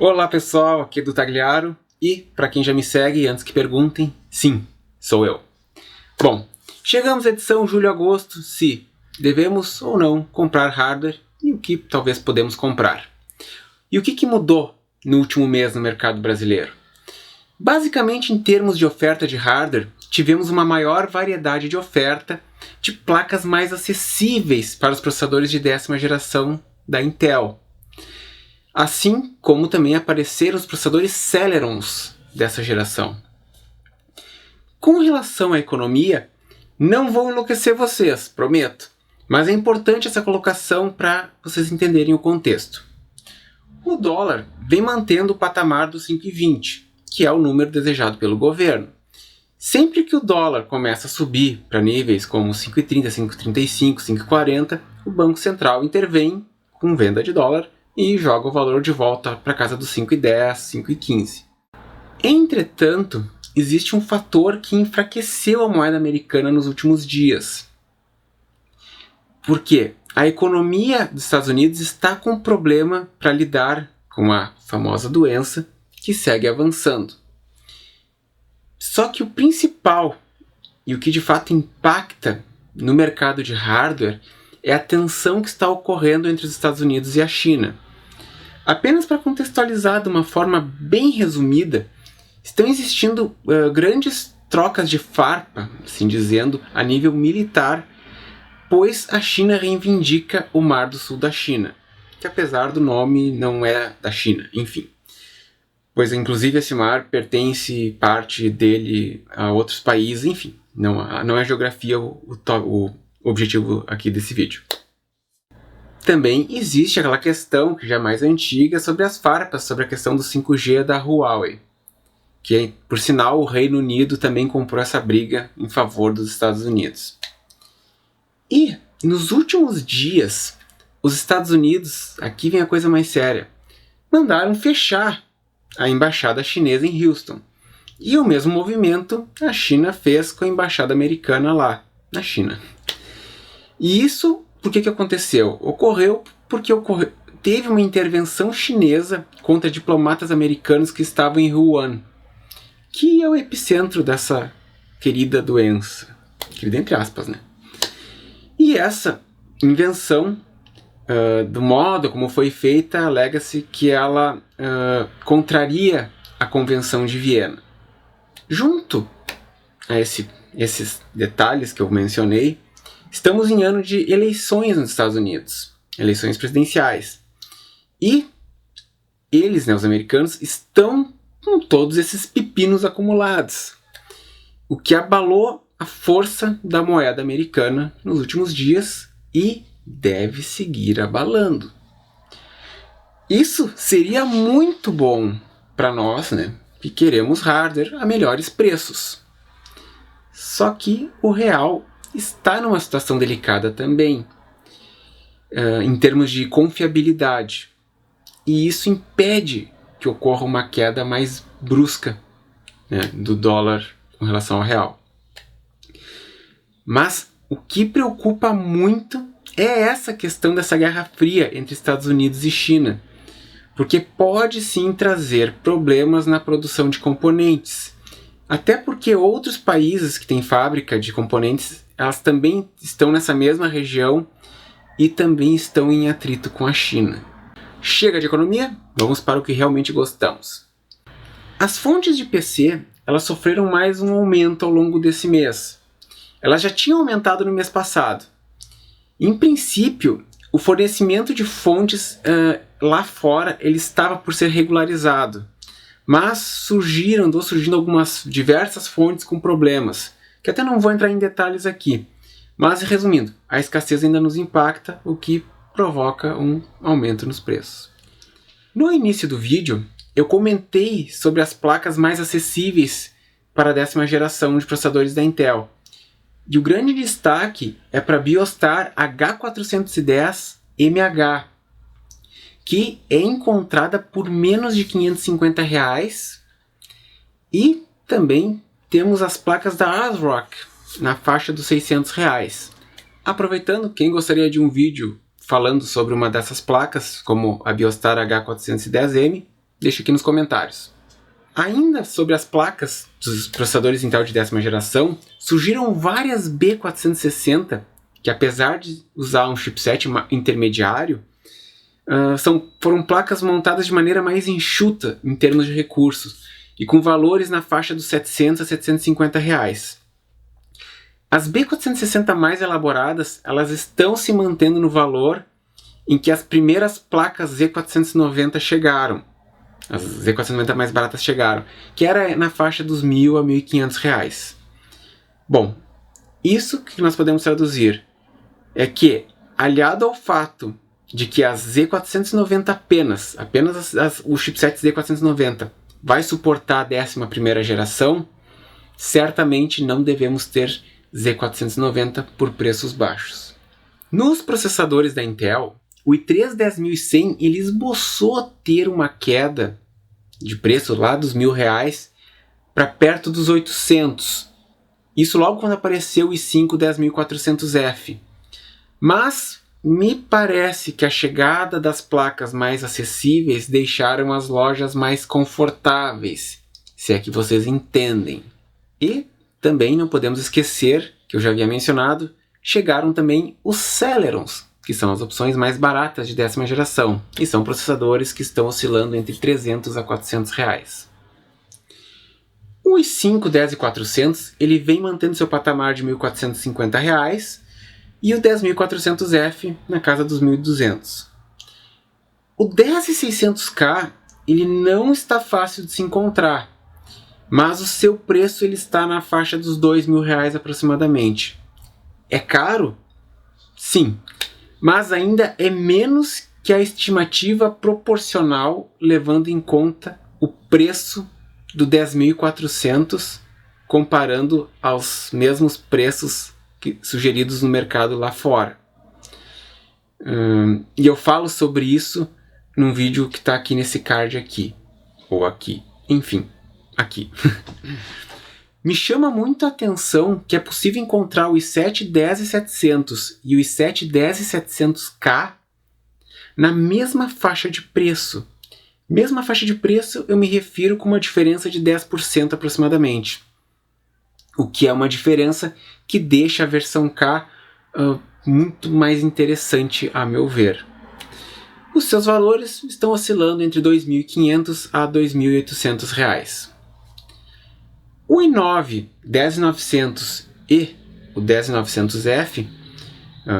Olá pessoal, aqui é do Tagliaro e, para quem já me segue, antes que perguntem, sim, sou eu. Bom, chegamos à edição julho-agosto, se devemos ou não comprar hardware e o que talvez podemos comprar. E o que mudou no último mês no mercado brasileiro? Basicamente, em termos de oferta de hardware, tivemos uma maior variedade de oferta de placas mais acessíveis para os processadores de 10ª geração da Intel. Assim como também apareceram os processadores Celerons dessa geração. Com relação à economia, não vou enlouquecer vocês, prometo, mas é importante essa colocação para vocês entenderem o contexto. O dólar vem mantendo o patamar dos 5,20, que é o número desejado pelo governo. Sempre que o dólar começa a subir para níveis como 5,30, 5,35, 5,40, o Banco Central intervém com venda de dólar e joga o valor de volta para casa dos 5,10, 5,15. Entretanto, existe um fator que enfraqueceu a moeda americana nos últimos dias. Porque a economia dos Estados Unidos está com problema para lidar com a famosa doença que segue avançando. Só que o principal e o que de fato impacta no mercado de hardware é a tensão que está ocorrendo entre os Estados Unidos e a China. Apenas para contextualizar de uma forma bem resumida, estão existindo grandes trocas de farpa, assim dizendo, a nível militar, pois a China reivindica o Mar do Sul da China, que apesar do nome não é da China, enfim. Pois inclusive esse mar pertence parte dele a outros países, enfim, não é geografia o objetivo aqui desse vídeo. Também existe aquela questão, que já é mais antiga, sobre as farpas, sobre a questão do 5G da Huawei. Que, por sinal, o Reino Unido também comprou essa briga em favor dos Estados Unidos. E, nos últimos dias, os Estados Unidos, aqui vem a coisa mais séria, mandaram fechar a embaixada chinesa em Houston. E o mesmo movimento a China fez com a embaixada americana lá, na China. E isso, por que aconteceu? Ocorreu porque teve uma intervenção chinesa contra diplomatas americanos que estavam em Wuhan, que é o epicentro dessa querida doença. Querida entre aspas, né? E essa invenção, do modo como foi feita, alega-se que ela contraria a Convenção de Viena. Junto a esses detalhes que eu mencionei, estamos em ano de eleições nos Estados Unidos, eleições presidenciais. E eles, né, os americanos, estão com todos esses pepinos acumulados, o que abalou a força da moeda americana nos últimos dias e deve seguir abalando. Isso seria muito bom para nós, né, que queremos hardware a melhores preços. Só que o real está numa situação delicada também, em termos de confiabilidade. E isso impede que ocorra uma queda mais brusca, né, do dólar com relação ao real. Mas o que preocupa muito é essa questão dessa guerra fria entre Estados Unidos e China, porque pode sim trazer problemas na produção de componentes. Até porque outros países que têm fábrica de componentes, elas também estão nessa mesma região e também estão em atrito com a China. Chega de economia, vamos para o que realmente gostamos. As fontes de PC, elas sofreram mais um aumento ao longo desse mês. Elas já tinham aumentado no mês passado. Em princípio, o fornecimento de fontes lá fora ele estava por ser regularizado. Mas andou surgindo algumas diversas fontes com problemas, que até não vou entrar em detalhes aqui. Mas resumindo, a escassez ainda nos impacta, o que provoca um aumento nos preços. No início do vídeo, eu comentei sobre as placas mais acessíveis para a 10ª geração de processadores da Intel. E o grande destaque é para a Biostar H410MH, que é encontrada por menos de R$550. E também temos as placas da ASRock na faixa dos R$600. Aproveitando, quem gostaria de um vídeo falando sobre uma dessas placas, como a Biostar H410M, Deixa aqui nos comentários. Ainda sobre as placas dos processadores Intel de 10ª geração, surgiram várias B460, que apesar de usar um chipset intermediário, foram placas montadas de maneira mais enxuta em termos de recursos, e com valores na faixa dos 700 a 750 reais. As B460 mais elaboradas, elas estão se mantendo no valor em que as primeiras placas Z490 chegaram. As Z490 mais baratas chegaram, que era na faixa dos R$1.000 a R$1.500. Bom, isso que nós podemos traduzir é que, aliado ao fato de que as Z490 apenas o chipset Z490 vai suportar a 11ª geração, certamente não devemos ter Z490 por preços baixos. Nos processadores da Intel, o i3-10100 ele esboçou ter uma queda de preço lá dos R$1.000 para perto dos 800. Isso logo quando apareceu o i5-10400F. Mas me parece que a chegada das placas mais acessíveis deixaram as lojas mais confortáveis, se é que vocês entendem. E também não podemos esquecer, que eu já havia mencionado, chegaram também os Celerons, que são as opções mais baratas de 10ª geração, e são processadores que estão oscilando entre 300 a 400 reais. O i5-10400 ele vem mantendo seu patamar de 1.450 reais, e o 10400F na casa dos 1.200. O 10600K ele não está fácil de se encontrar, mas o seu preço ele está na faixa dos R$2.000 aproximadamente. É caro? Sim, mas ainda é menos que a estimativa proporcional, levando em conta o preço do 10.400 comparando aos mesmos preços sugeridos no mercado lá fora. E eu falo sobre isso num vídeo que está aqui nesse card aqui, ou aqui, enfim, aqui. Me chama muito a atenção que é possível encontrar o i7-10700 e o i7-10700K na mesma faixa de preço. Mesma faixa de preço eu me refiro com uma diferença de 10% aproximadamente. O que é uma diferença que deixa a versão K muito mais interessante a meu ver. Os seus valores estão oscilando entre R$2.500 a R$2.800 reais. O i9-10900 e o 10900F,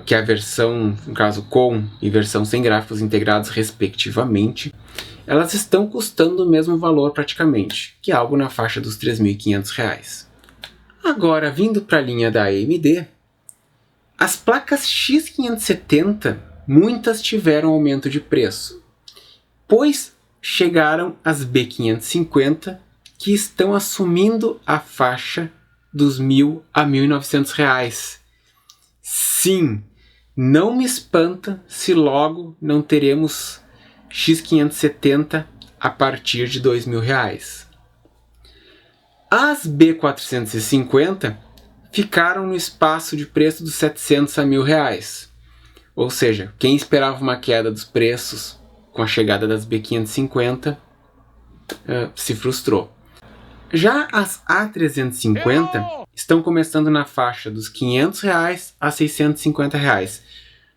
que é a versão, no caso com e versão sem gráficos integrados respectivamente, elas estão custando o mesmo valor praticamente, que é algo na faixa dos R$3.500. Agora, vindo para a linha da AMD, as placas X570, muitas tiveram aumento de preço, pois chegaram as B550, que estão assumindo a faixa dos R$1.000 a R$1.900. Sim, não me espanta se logo não teremos X570 a partir de R$2.000. As B450 ficaram no espaço de preço dos 700 a R$1.000. Ou seja, quem esperava uma queda dos preços com a chegada das B550 se frustrou. Já as A350 estão começando na faixa dos R$500 a R$650,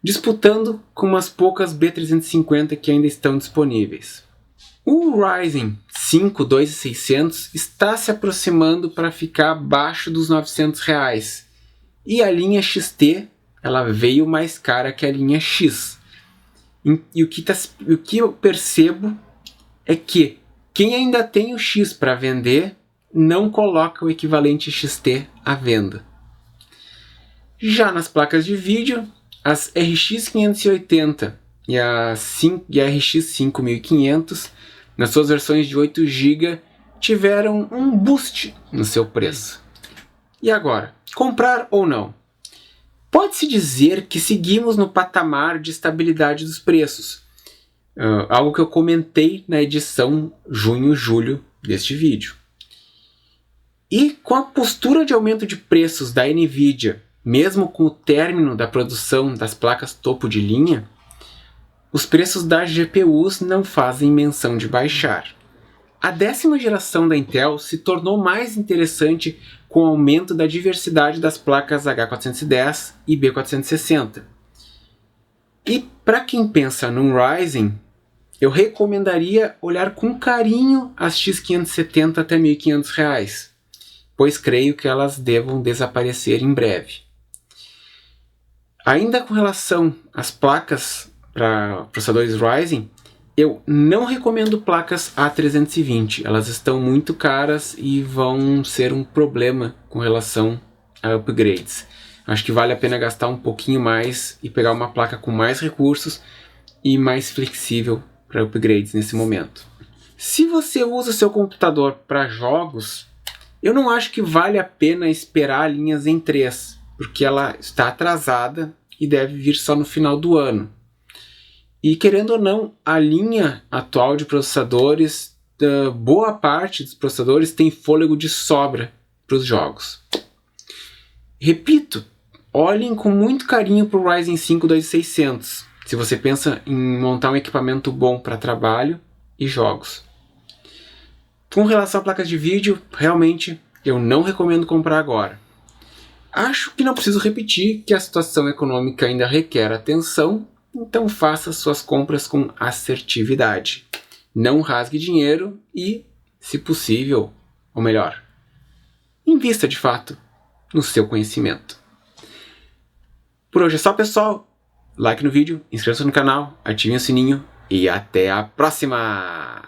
disputando com umas poucas B350 que ainda estão disponíveis. O Ryzen 5 2600 está se aproximando para ficar abaixo dos R$900, e a linha XT ela veio mais cara que a linha X. E o que eu percebo é que quem ainda tem o X para vender não coloca o equivalente XT à venda. Já nas placas de vídeo, as RX 580 e a RX 5500, nas suas versões de 8 GB, tiveram um boost no seu preço. E agora, comprar ou não? Pode-se dizer que seguimos no patamar de estabilidade dos preços, algo que eu comentei na edição junho-julho deste vídeo. E com a postura de aumento de preços da NVIDIA, mesmo com o término da produção das placas topo de linha, os preços das GPUs não fazem menção de baixar. A 10ª geração da Intel se tornou mais interessante com o aumento da diversidade das placas H410 e B460. E para quem pensa num Ryzen, eu recomendaria olhar com carinho as X570 até R$ 1.500, pois creio que elas devam desaparecer em breve. Ainda com relação às placas para processadores Ryzen, eu não recomendo placas A320, elas estão muito caras e vão ser um problema com relação a upgrades. Acho que vale a pena gastar um pouquinho mais e pegar uma placa com mais recursos e mais flexível para upgrades nesse momento. Se você usa seu computador para jogos, eu não acho que vale a pena esperar a linha Zen 3, porque ela está atrasada e deve vir só no final do ano. E querendo ou não, a linha atual de processadores, boa parte dos processadores tem fôlego de sobra para os jogos. Repito, olhem com muito carinho para o Ryzen 5 2600, se você pensa em montar um equipamento bom para trabalho e jogos. Com relação a placas de vídeo, realmente eu não recomendo comprar agora. Acho que não preciso repetir que a situação econômica ainda requer atenção, então faça suas compras com assertividade. Não rasgue dinheiro e, se possível, ou melhor, invista de fato no seu conhecimento. Por hoje é só, pessoal. Like no vídeo, inscreva-se no canal, ative o sininho e até a próxima!